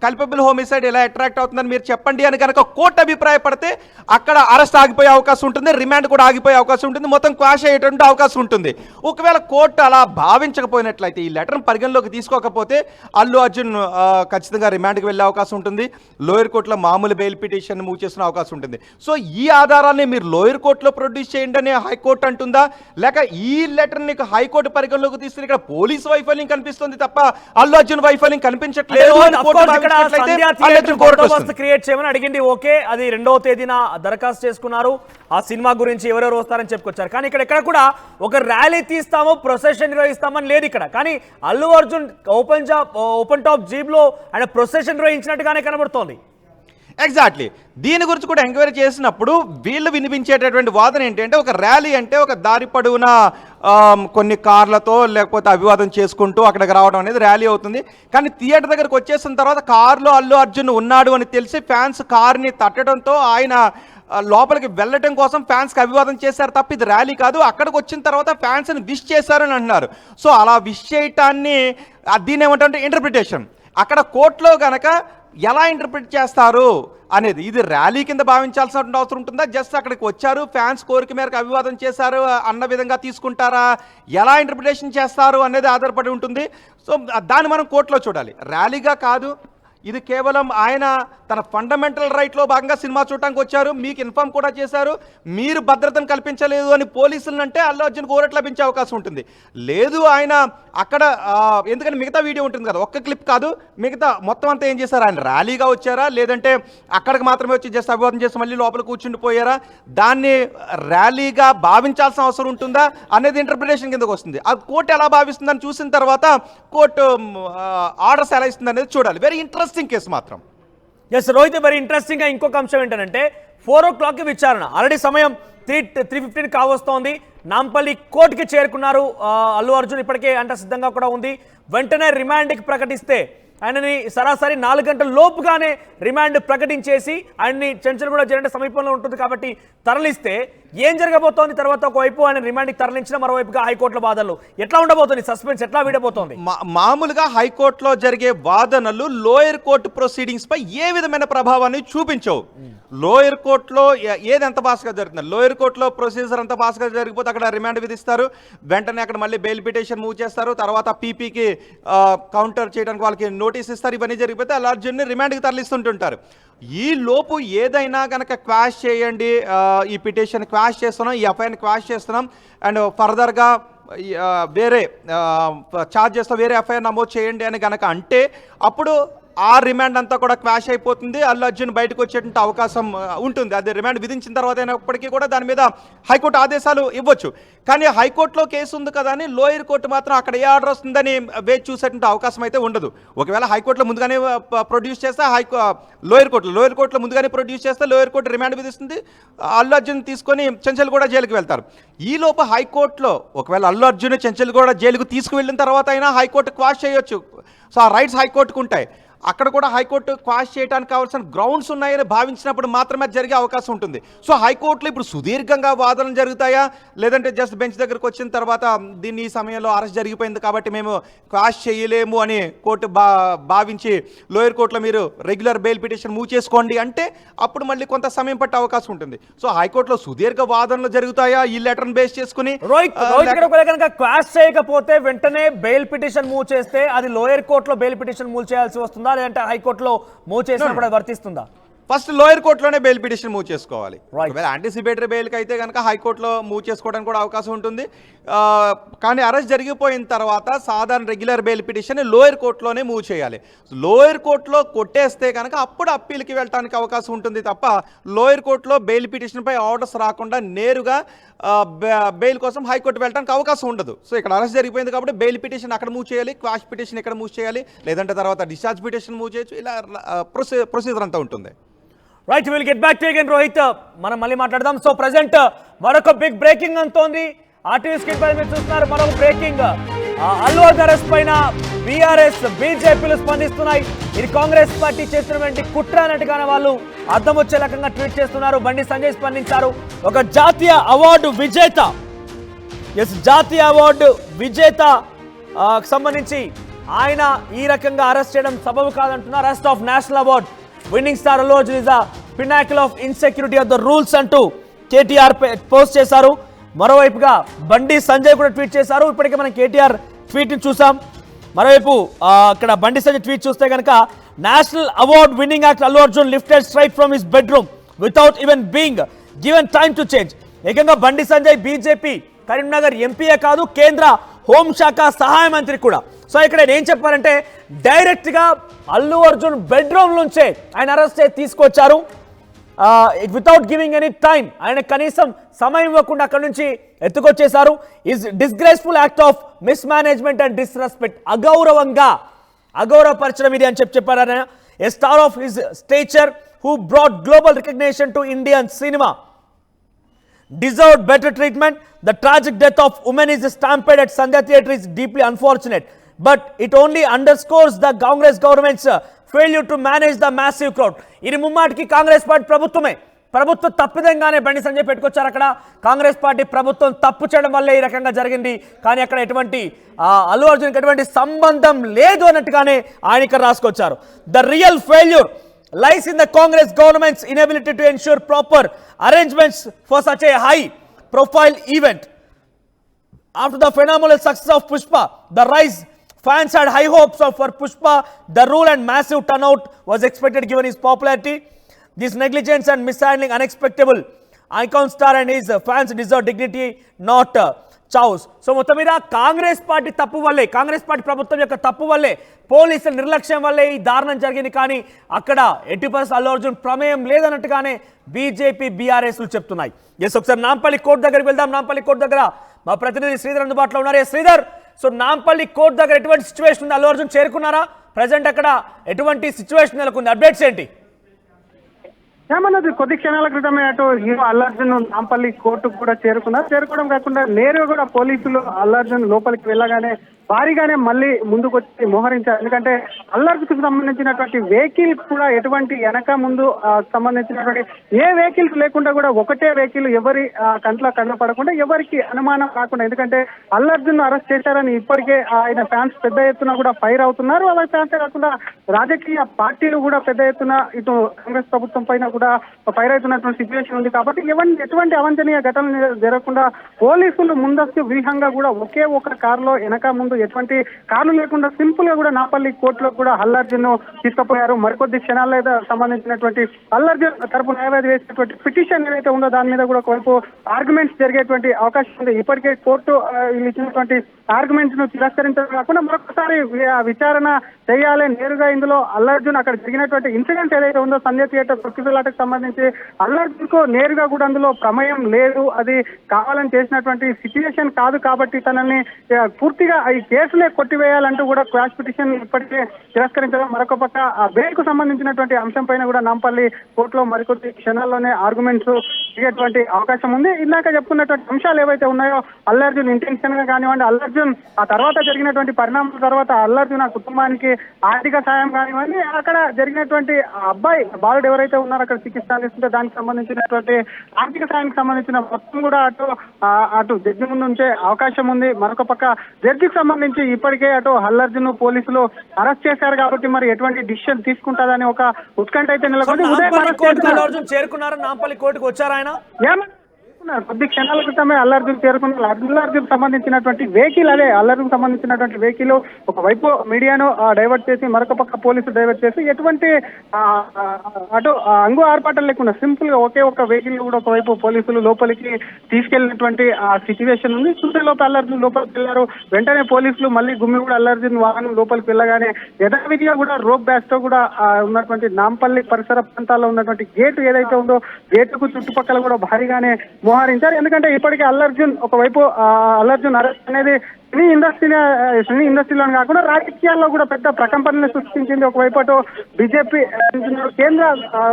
కల్పబుల్ హోమిసైడ్ ఎలా అట్రాక్ట్ అవుతుందని మీరు చెప్పండి అని కనుక కోర్టు అభిప్రాయపడితే అక్కడ అరెస్ట్ ఆగిపోయే అవకాశం ఉంటుంది, రిమాండ్ కూడా ఆగిపోయే అవకాశం ఉంటుంది, మొత్తం క్వాష్ అయ్యేటువంటి అవకాశం ఉంటుంది. ఒకవేళ కోర్టు అలా భావించకపోయినట్లయితే, ఈ లెటర్ను పరిగణలోకి తీసుకోకపోతే అల్లు అర్జున్ ఖచ్చితంగా రిమాండ్కి వెళ్ళే అవకాశం ఉంటుంది, లోయర్ కోర్టులో మామూలు బెయిల్ పిటిషన్ మూవ్ చేసిన అవకాశం ఉంటుంది. సో ఈ ఆధారాన్ని మీరు లోయర్ కోర్టులో ప్రొడ్యూస్ చేయండి అని హైకోర్టు అంటుందా, లేక ఈ లెటర్ని హైకోర్టు పరిగణలోకి తీసుకుని ఇక్కడ పోలీస్ వైఫల్యం కనిపిస్తుంది తప్ప అల్లు అర్జున్ వైఫల్యం కనిపించట్లేదు క్రియేట్ చేయమని అడిగింది. ఓకే, అది 2వ తేదీన దరఖాస్తు చేసుకున్నారు, ఆ సినిమా గురించి ఎవరెవరు వస్తారని చెప్పుకొచ్చారు. కానీ ఇక్కడ కూడా ఒక ర్యాలీ తీస్తాము, ప్రొసెషన్ నిర్వహిస్తామని లేదు ఇక్కడ. కానీ Allu Arjun open top jeep లో ఆయన ప్రొసెషన్ నిర్వహించినట్టుగానే కనబడుతోంది. ఎగ్జాక్ట్లీ. దీని గురించి కూడా ఎంక్వైరీ చేసినప్పుడు వీళ్ళు వినిపించేటటువంటి వాదన ఏంటంటే, ఒక ర్యాలీ అంటే ఒక దారి పొడవునా కొన్ని కార్లతో లేకపోతే అభివాదం చేసుకుంటూ అక్కడికి రావడం అనేది ర్యాలీ అవుతుంది. కానీ థియేటర్ దగ్గరకు వచ్చేసిన తర్వాత కారులో అల్లు అర్జున్ ఉన్నాడు అని తెలిసి ఫ్యాన్స్ కార్ని తట్టడంతో ఆయన లోపలికి వెళ్ళటం కోసం ఫ్యాన్స్కి అభివాదం చేశారు తప్ప ఇది ర్యాలీ కాదు. అక్కడికి వచ్చిన తర్వాత ఫ్యాన్స్ని విష్ చేశారని అంటున్నారు. సో అలా విష్ చేయటాన్ని దీన్ని ఏమంటారంటే ఇంటర్ప్రిటేషన్. అక్కడ కోర్టులో గనక ఎలా ఇంటర్ప్రిట్ చేస్తారు అనేది, ఇది ర్యాలీ కింద భావించాల్సిన అవసరం ఉంటుందా, జస్ట్ అక్కడికి వచ్చారు ఫ్యాన్స్ కోరిక మేరకు అభివాదం చేశారు అన్న విధంగా తీసుకుంటారా, ఎలా ఇంటర్ప్రిటేషన్ చేస్తారు అనేది ఆధారపడి ఉంటుంది. సో దాన్ని మనం కోర్టులో చూడాలి. ర్యాలీగా కాదు, ఇది కేవలం ఆయన తన ఫండమెంటల్ రైట్లో భాగంగా సినిమా చూడటానికి వచ్చారు, మీకు ఇన్ఫార్మ్ కూడా చేశారు, మీరు భద్రతను కల్పించలేదు అని పోలీసులను అంటే అల్లు అర్జున్ కోరట్ లభించే అవకాశం ఉంటుంది. లేదు ఆయన అక్కడ ఎందుకంటే మిగతా వీడియో ఉంటుంది కదా, ఒక్క క్లిప్ కాదు, మిగతా మొత్తం అంతా ఏం చేశారు, ఆయన ర్యాలీగా వచ్చారా లేదంటే అక్కడికి మాత్రమే వచ్చి జస్ట్ అభివాదం చేసి మళ్ళీ లోపల కూర్చుండిపోయారా, దాన్ని ర్యాలీగా భావించాల్సిన అవసరం ఉంటుందా అనేది ఇంటర్ప్రిటేషన్ కిందకు వస్తుంది. అది కోర్టు ఎలా భావిస్తుందని చూసిన తర్వాత కోర్టు ఆర్డర్స్ ఎలా ఇస్తుంది అనేది చూడాలి. వెరీ ఇంట్రెస్టింగ్ కేసు మాత్రం. ఎస్ రోహిత్, వెరీ ఇంట్రెస్టింగ్ గా ఇంకొక అంశం ఏంటంటే 4 o'clock విచారణ, ఆల్రెడీ సమయం 3:15 కావస్తోంది. నాంపల్లి కోర్టుకి చేరుకున్నారు అల్లు అర్జున్, ఇప్పటికే అంటే సిద్ధంగా కూడా ఉంది. వెంటనే రిమాండ్కి ప్రకటిస్తే ఆయనని సరాసరి 4 గంటల లోపుగానే రిమాండ్ ప్రకటించేసి ఆయన్ని చెంచల్గూడ జైలు సమీపంలో ఉంటుంది కాబట్టి తరలిస్తే ఏం జరగబోతోంది, తర్వాత ఒకవైపు ఆయన రిమాండ్కి తరలించిన మరోవైపుగా హైకోర్టులో వాదనలు ఎట్లా ఉండబోతుంది, సస్పెన్స్ ఎట్లా వీడబోతోంది? మామూలుగా హైకోర్టులో జరిగే వాదనలు లోయర్ కోర్టు ప్రొసీడింగ్స్ పై ఏ విధమైన ప్రభావాన్ని చూపించవు. లోయర్ కోర్టులో ఏది ఎంత ఫాస్ట్గా జరుగుతుంది, లోయర్ కోర్టులో ప్రొసీజర్ అంత ఫాస్ట్గా జరిగిపోతే అక్కడ రిమాండ్ విధిస్తారు, వెంటనే అక్కడ మళ్ళీ బెయిల్ పిటిషన్ మూవ్ చేస్తారు, తర్వాత పీపీకి కౌంటర్ చేయడానికి వాళ్ళకి నోటీస్ ఇస్తారు. ఇవన్నీ జరిగిపోతే అల్లు అర్జున్ని రిమాండ్కి తరలిస్తుంటుంటారు. ఈ లోపు ఏదైనా కనుక క్వాష్ చేయండి, ఈ పిటిషన్ క్వాష్ చేస్తున్నాం, ఈ ఎఫ్ఐఆర్ని క్వాష్ చేస్తున్నాం అండ్ ఫర్దర్గా వేరే ఛార్జెస్తో వేరే ఎఫ్ఐఆర్ నమోదు చేయండి అని కనుక అంటే అప్పుడు ఆ రిమాండ్ అంతా కూడా క్వాష్ అయిపోతుంది, అల్లు అర్జున్ బయటకు వచ్చేటువంటి అవకాశం ఉంటుంది. అది రిమాండ్ విధించిన తర్వాత అయినప్పటికీ కూడా దాని మీద హైకోర్టు ఆదేశాలు ఇవ్వచ్చు. కానీ హైకోర్టులో కేసు ఉంది కదా అని లోయర్ కోర్టు మాత్రం అక్కడ ఏ ఆర్డర్ వస్తుందని వేచి చూసేటువంటి అవకాశం అయితే ఉండదు. ఒకవేళ హైకోర్టులో ముందుగానే ప్రొడ్యూస్ చేస్తే లోయర్ కోర్టులో ముందుగానే ప్రొడ్యూస్ చేస్తే లోయర్ కోర్టు రిమాండ్ విధిస్తుంది, అల్లు అర్జున్ తీసుకొని చెంచల్గూడ జైలుకి వెళ్తారు. ఈ లోపు హైకోర్టులో ఒకవేళ అల్లు అర్జున్ చెంచల్గూడ జైలుకు తీసుకువెళ్ళిన తర్వాత అయినా హైకోర్టు క్వాష్ చేయొచ్చు. సో ఆ రైట్స్ హైకోర్టుకు ఉంటాయి. అక్కడ కూడా హైకోర్టు క్వాష్ చేయడానికి కావాల్సిన గ్రౌండ్స్ ఉన్నాయని భావించినప్పుడు మాత్రమే జరిగే అవకాశం ఉంటుంది. సో హైకోర్టులో ఇప్పుడు సుదీర్ఘంగా వాదనలు జరుగుతాయా, లేదంటే జస్ట్ బెంచ్ దగ్గరకు వచ్చిన తర్వాత దీన్ని ఈ సమయంలో అరెస్ట్ జరిగిపోయింది కాబట్టి మేము క్వాష్ చేయలేము అని కోర్టు భావించి లోయర్ కోర్టులో మీరు రెగ్యులర్ బెయిల్ పిటిషన్ మూవ్ చేసుకోండి అంటే అప్పుడు మళ్ళీ కొంత సమయం పట్టే అవకాశం ఉంటుంది. సో హైకోర్టులో సుదీర్ఘ వాదనలు జరుగుతాయా ఈ లెటర్ను బేస్ చేసుకుని? క్వాష్ చేయకపోతే వెంటనే బెయిల్ పిటిషన్ మూవ్ చేస్తే అది లోయర్ కోర్టులో బెయిల్ పిటిషన్ మూవ్ చేయాల్సి వస్తుందా, లేదంటే హైకోర్టులో మూవ్ చేసినప్పుడు వర్తిస్తుందా? ఫస్ట్ లోయర్ కోర్టులోనే బెయిల్ పిటిషన్ మూవ్ చేసుకోవాలి. Right. ఒకవేళ యాంటిసిపేటరీ బెయిల్కి అయితే కనుక హైకోర్టులో మూవ్ చేసుకోవడానికి కూడా అవకాశం ఉంటుంది. కానీ అరెస్ట్ జరిగిపోయిన తర్వాత సాధారణ రెగ్యులర్ బెయిల్ పిటిషన్ లోయర్ కోర్టులోనే మూవ్ చేయాలి. లోయర్ కోర్టులో కొట్టేస్తే కనుక అప్పుడు అప్పీల్కి వెళ్ళడానికి అవకాశం ఉంటుంది తప్ప లోయర్ కోర్టులో బెయిల్ పిటిషన్పై ఆర్డర్స్ రాకుండా నేరుగా బెయిల్ కోసం హైకోర్టు వెళ్ళడానికి అవకాశం ఉండదు. సో ఇక్కడ అరెస్ట్ జరిగిపోయింది కాబట్టి బెయిల్ పిటిషన్ అక్కడ మూవ్ చేయాలి, క్వాష్ పిటిషన్ ఇక్కడ మూవ్ చేయాలి, లేదంటే తర్వాత డిశ్చార్జ్ పిటిషన్ మూవ్ చేయొచ్చు. ఇలా ప్రొసీజర్ అంతా ఉంటుంది. Right, will get back to again Rohit. మనం మళ్ళీ మాట్లాడదాం. సో ప్రెసెంట్ మరొక బిగ్ బ్రేకింగ్ అంతోంది. ఆర్టీవీ స్క్రీన్ పై మీరు చూస్తున్నారు మరొక బ్రేకింగ్. అల్లు అర్జున్ అరెస్ట్ పైన బీఆర్ఎస్ బీజేపీలు స్పందిస్తున్నాయి. ఇది కాంగ్రెస్ పార్టీ చేస్తున్నటువంటి కుట్ర అన్నట్టుగానే వాళ్ళు అర్థం వచ్చే రకంగా ట్వీట్ చేస్తున్నారు. బండి సంజయ్ స్పందించారు. ఒక జాతీయ అవార్డు విజేత, జాతీయ అవార్డు విజేత సంబంధించి ఆయన ఈ రకంగా అరెస్ట్ చేయడం సబబు కాదంటున్నారు. Arrest of national award winning star Allu Arjun is the pinnacle of insecurity of the rules అంటూ కేటీఆర్ పోస్ట్ చేశారు. మరోవైపుగా బండి సంజయ్ కూడా ట్వీట్ చేశారు. ఇప్పటికే మనం కేటీఆర్ ట్వీట్ ని చూసాం. మరోవైపు అక్కడ బండి సంజయ్ ట్వీట్ చూస్తే కనుక national award winnowing actor Allu Arjun lifted straight from his bedroom without even being given time to change. ఏకంగా బండి సంజయ్ బీజేపీ కరీంనగర్ ఎంపీయే కాదు, కేంద్ర హోంశాఖ సహాయ మంత్రి కూడా. సో ఇక్కడ ఏం చెప్పారంటే డైరెక్ట్ గా అల్లు అర్జున్ బెడ్రూమ్ నుంచే ఆయన అరెస్ట్ చేసి తీసుకొచ్చారు. వితౌట్ గివింగ్ ఎనీ టైం, ఆయన కనీసం సమయం ఇవ్వకుండా అక్కడ నుంచి ఎత్తుకొచ్చేశారు. Is disgraceful act of mismanagement and disrespect. అగౌరవపరచడం ఇది అని చెప్పారు ఆయన. A star of his stature who brought global recognition to Indian cinema deserved better treatment. The tragic death of women is stampeded at Sandhya Theatre is deeply unfortunate, but it only underscores the Congress government's failure to manage the massive crowd. ఇది ముమ్మాటికి Congress party ప్రభుత్వ తప్పిదంగానే బండి సంజయ్ పెట్టుకొచ్చారు. అక్కడ Congress party ప్రభుత్వం తప్పు చేయడం వల్లే ఈ రకంగా జరిగింది. కానీ అక్కడ ఎటువంటి అల్లు అర్జున్కి ఎటువంటి సంబంధం లేదు అన్నట్టుగానే ఆయన ఇక్కడ రాసుకొచ్చారు. The real failure lies in the Congress government's inability to ensure proper arrangements for such a high profile event. After the phenomenal success of Pushpa, the rise, fans had high hopes for Pushpa. The rule and massive turnout was expected given his popularity. This negligence and mishandling unexpected. Icon star and his fans deserve dignity, not chaos. So మొత్తం మీద Congress party తప్పు వల్లే, Congress party ప్రభుత్వం యొక్క తప్పు వల్లే, పోలీసుల నిర్లక్ష్యం వల్లే ఈ దారుణం జరిగింది. కానీ అక్కడ ఎట్టి పరిస్థితుల్లో అల్లు అర్జున్ ప్రమేయం లేదన్నట్టుగానే బీజేపీ బీఆర్ఎస్లు చెప్తున్నాయి. ఒకసారి నాంపల్లి కోర్టు దగ్గరికి వెళ్దాం. నాంపల్లి కోర్టు దగ్గర మా ప్రతినిధి శ్రీధర్ అందుబాటులో ఉన్నారు. శ్రీధర్, సో నాంపల్లి కోర్టు దగ్గర ఎటువంటి సిచ్యువేషన్ ఉంది? అల్లు అర్జున్ చేరుకున్నారా? ప్రజెంట్ అక్కడ ఎటువంటి సిచ్యువేషన్ నెలకొంది? అప్డేట్స్ ఏంటి? ఏమన్నది కొద్ది క్షణాల క్రితమే అటు హీరో అల్లు అర్జున్ నాంపల్లి కోర్టుకు కూడా చేరుకోవడం కాకుండా నేరుగా కూడా పోలీసులు అల్లు అర్జున్ లోపలికి వెళ్ళగానే భారీగానే మళ్ళీ ముందుకు వచ్చి మోహరించారు. ఎందుకంటే అల్లు అర్జున్కి సంబంధించినటువంటి వెహికల్ కూడా ఎటువంటి వెనక ముందు సంబంధించినటువంటి ఏ వెహికల్స్ లేకుండా కూడా ఒకటే వెహికల్ ఎవరి కంట్లో పడకుండా ఎవరికి అనుమానం రాకుండా, ఎందుకంటే అల్లు అర్జున్ అరెస్ట్ చేశారని ఇప్పటికే ఆయన ఫ్యాన్స్ పెద్ద ఎత్తున కూడా ఫైర్ అవుతున్నారు. అలా ఫ్యాన్స్ కాకుండా రాజకీయ పార్టీలు కూడా పెద్ద ఎత్తున ఇటు కాంగ్రెస్ ప్రభుత్వం పైన కూడా ఫైర్ అవుతున్నటువంటి సిచ్యువేషన్ ఉంది. కాబట్టి ఎటువంటి అవాంఛనీయ ఘటనలు జరగకుండా పోలీసులు ముందస్తు వ్యూహంగా కూడా ఒకే ఒక కారులో వెనక ముందు ఎటువంటి కార్లు లేకుండా సింపుల్ గా కూడా నాంపల్లి కోర్టులో కూడా అల్లు అర్జున్ తీసుకుపోయారు. మరికొద్ది క్షణాల్లో సంబంధించినటువంటి అల్లు అర్జున్ తరపు న్యాయవాది వేసినటువంటి పిటిషన్ ఏదైతే ఉందో దాని మీద కూడా ఒకవైపు ఆర్గ్యుమెంట్స్ జరిగేటువంటి అవకాశం ఉంది. ఇప్పటికే కోర్టు ఇచ్చినటువంటి ఆర్గ్యుమెంట్స్ ను తిరస్కరించడం కాకుండా మరొకసారి విచారణ చేయాలి. నేరుగా ఇందులో అల్లు అర్జున్ అక్కడ జరిగినటువంటి ఇన్సిడెంట్ ఏదైతే ఉందో సంధ్య థియేటర్ తొక్కిసలాటకు సంబంధించి అల్లు అర్జున్ కు నేరుగా కూడా అందులో ప్రమేయం లేదు, అది కావాలని చేసినటువంటి సిచ్యువేషన్ కాదు. కాబట్టి తనని పూర్తిగా ఈ కేసులే కొట్టివేయాలంటూ కూడా క్వాష్ పిటిషన్ ఇప్పటికే తిరస్కరించడం. మరొక పక్క ఆ బెయిల్ కు సంబంధించినటువంటి అంశం పైన కూడా నాంపల్లి కోర్టులో మరికొద్ది క్షణాల్లోనే ఆర్గ్యుమెంట్స్ దిగేటువంటి అవకాశం ఉంది. ఇందాక చెప్పుకున్నటువంటి అంశాలు ఏవైతే ఉన్నాయో అల్లు అర్జున్ ఇంటెన్షన్ గా కానివ్వండి, అల్లు అర్జున్ ఆ తర్వాత జరిగినటువంటి పరిణామాల తర్వాత అల్లు అర్జున్ ఆ కుటుంబానికి ఆర్థిక సాయం కానివ్వండి, అక్కడ జరిగినటువంటి అబ్బాయి బాలుడు ఎవరైతే ఉన్నారో అక్కడ చికిత్స అందిస్తుంటే దానికి సంబంధించినటువంటి ఆర్థిక సాయానికి సంబంధించిన మొత్తం కూడా అటు జడ్జి ముందు ఉంచే అవకాశం ఉంది. మరొక పక్క జడ్జికి సంబంధించి ఇప్పటికే అటు అల్లు అర్జున్ పోలీసులు అరెస్ట్ చేశారు కాబట్టి మరి ఎటువంటి డిసిషన్ తీసుకుంటారని ఒక ఉత్కంఠ అయితే నెలకొంది. చేరుకున్నారు నాంపల్లి కోర్టుకు వచ్చారు ఆయన కొద్ది క్షణాల క్రితమే అల్లర్జున్ చేరుకున్న అల్లర్జున్ సంబంధించినటువంటి వెహికల్ అల్లర్జున్ సంబంధించినటువంటి వెహికల్ ఒకవైపు మీడియాను డైవర్ట్ చేసి మరొక పక్క పోలీసులు డైవర్ట్ చేసి ఎటువంటి అటు అంగు ఆర్పాటం లేకుండా సింపుల్ గా ఒకే ఒక వెహికల్ కూడా ఒకవైపు పోలీసులు లోపలికి తీసుకెళ్లినటువంటి ఆ సిచ్యువేషన్ ఉంది. చూసే లోపల అల్లర్జున్ లోపలికి వెళ్లారు. వెంటనే పోలీసులు మళ్ళీ గుమ్మిగూడ అల్లర్జున్ వాహనం లోపలికి వెళ్ళగానే యథావిధిగా కూడా రోప్ బ్యాస్ తో కూడా ఉన్నటువంటి నాంపల్లి పరిసర ప్రాంతాల్లో ఉన్నటువంటి గేటు ఏదైతే ఉందో గేటుకు చుట్టుపక్కల కూడా భారీగానే మోహరించారు. ఎందుకంటే ఇప్పటికే అల్లర్జున్ ఒకవైపు అల్లర్జున్ అరెస్ట్ అనేది సినీ ఇండస్ట్రీలోనే కాకుండా రాజకీయాల్లో కూడా పెద్ద ప్రకంపనలు సృష్టించింది. ఒకవైపు అటు బీజేపీ కేంద్ర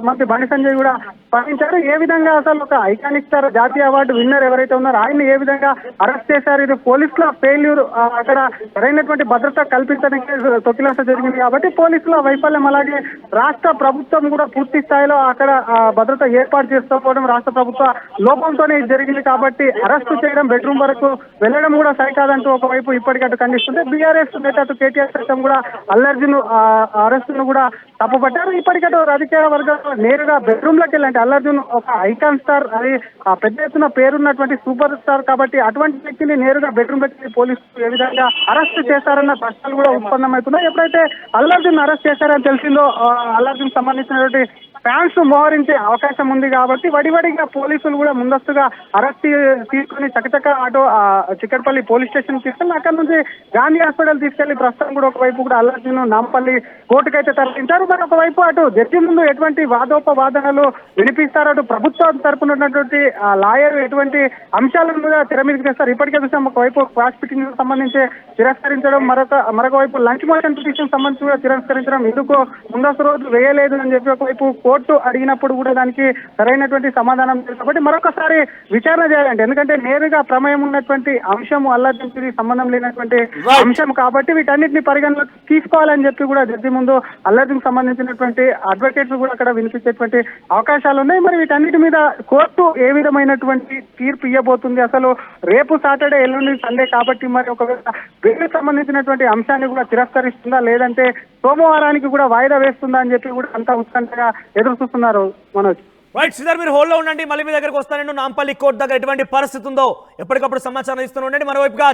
మంత్రి బండి సంజయ్ కూడా స్పందించారు. ఏ విధంగా అసలు ఒక ఐకానిక్ స్టార్ జాతీయ అవార్డు విన్నర్ ఎవరైతే ఉన్నారో ఆయన్ని ఏ విధంగా అరెస్ట్ చేశారు, ఇది పోలీసుల ఫెయిల్యూర్, అక్కడ సరైనటువంటి భద్రత కల్పించడానికి తొక్కిలాస జరిగింది కాబట్టి పోలీసుల వైఫల్యం, అలాగే రాష్ట్ర ప్రభుత్వం కూడా పూర్తి స్థాయిలో అక్కడ భద్రత ఏర్పాటు చేసుకోవడం రాష్ట్ర ప్రభుత్వ లోపంతోనే ఇది జరిగింది కాబట్టి అరెస్టు చేయడం, బెడ్రూమ్ వరకు వెళ్ళడం కూడా సరికాదంటూ ఒకవైపు ఇప్పటికట్టు ఖండిస్తుంటే బీఆర్ఎస్ నేత కేటీఆర్ సైతం కూడా అల్లర్జున్ అరెస్టును కూడా తప్పుపట్టారు. ఇప్పటికట్టు రాజకీయ వర్గాలు నేరుగా బెడ్రూమ్ లోకి వెళ్ళంటే అల్లర్జున్ ఒక ఐకాన్ స్టార్, అది పెద్ద ఎత్తున పేరున్నటువంటి సూపర్ స్టార్ కాబట్టి అటువంటి వ్యక్తిని నేరుగా బెడ్రూమ్ లోకి పోలీసులు ఏ విధంగా అరెస్ట్ చేశారన్న ప్రశ్నలు కూడా ఉత్పన్నమవుతున్నాయి. ఎప్పుడైతే అల్లర్జున్ అరెస్ట్ చేశారని తెలిసిందో అల్లర్జున్ సంబంధించినటువంటి ఫ్యాన్స్ మోహరించే అవకాశం ఉంది కాబట్టి వడివడిగా పోలీసులు కూడా ముందస్తుగా అరెస్ట్ తీసుకుని చకచక ఆటో చిక్కడపల్లి పోలీస్ స్టేషన్ తీసుకెళ్లి అక్కడ నుంచి గాంధీ హాస్పిటల్ తీసుకెళ్లి ప్రస్తుతం కూడా ఒకవైపు కూడా అల్లర్జున్ నాంపల్లి కోర్టుకైతే తరలించారు. మరి ఒకవైపు అటు జడ్జి ముందు ఎటువంటి వాదోపవాదనలు వినిపిస్తారు, అటు ప్రభుత్వం తరపున ఉన్నటువంటి లాయర్ ఎటువంటి అంశాలను కూడా తెర మీదకి తెస్తారు. ఇప్పటికే చూసాం ఒకవైపు క్రాస్ పిటిషన్ సంబంధించి తిరస్కరించడం, మరొక వైపు లంచ్ మోషన్ పిటిషన్ సంబంధించి కూడా తిరస్కరించడం, ఎందుకు ముందస్తు రోజు వేయలేదు అని చెప్పి ఒకవైపు కోర్టు అడిగినప్పుడు కూడా దానికి సరైనటువంటి సమాధానం లేదు. కాబట్టి మరొకసారి విచారణ చేయాలంటే, ఎందుకంటే నేరుగా ప్రమేయం ఉన్నటువంటి అంశము అల్లర్జున్కి సంబంధం లేనటువంటి అంశం కాబట్టి వీటన్నిటిని పరిగణలోకి తీసుకోవాలని చెప్పి కూడా జడ్జి ముందు అల్లర్జున్ సంబంధించినటువంటి అడ్వకేట్స్ కూడా అక్కడ వినిపించేటువంటి అవకాశాలు ఉన్నాయి. మరి వీటన్నిటి మీద కోర్టు ఏ విధమైనటువంటి తీర్పు ఇవ్వబోతుంది, అసలు రేపు సాటర్డే ఎల్లుండి సండే కాబట్టి మరి ఒకవేళ బెయిల్కి సంబంధించినటువంటి అంశాన్ని కూడా తిరస్కరిస్తుందా లేదంటే సోమవారానికి కూడా వాయిదా వేస్తుందా అని చెప్పి కూడా అంతా ఉత్కంఠగా ఎదురు చూస్తున్నారు. మనోజ్ రైట్ శ్రీధర్, మీరు హోల్డ్లో ఉండండి, మళ్ళీ మీ దగ్గరకు వస్తాను. నాంపల్లి కోర్టు దగ్గర ఎటువంటి పరిస్థితి ఉందో ఎప్పటికప్పుడు సమాచారం ఇస్తూ ఉండండి. మరోవైపుగా